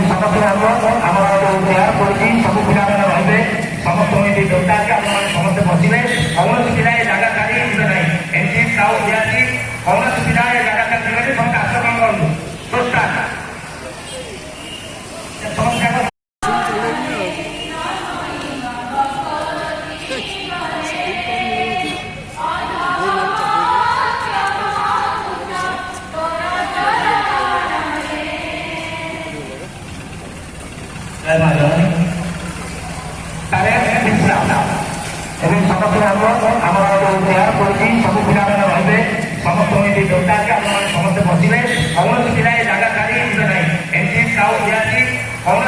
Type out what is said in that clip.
समस्त आम जो चेयर पड़ी सब पिला रे समस्त जोटा समस्त बसवे कौन पिला जगह छाड़ी ना एमसी साउ दिखाई कौन पिला जगह छाड़ी समस्त आश्रम करूँ समस्त आम जो चेयर पड़ी सब पिला रे समस्त जोटा समस्त बसवे कौन पिला जगह छाड़ी ना एमसी साउ दिखाई कौन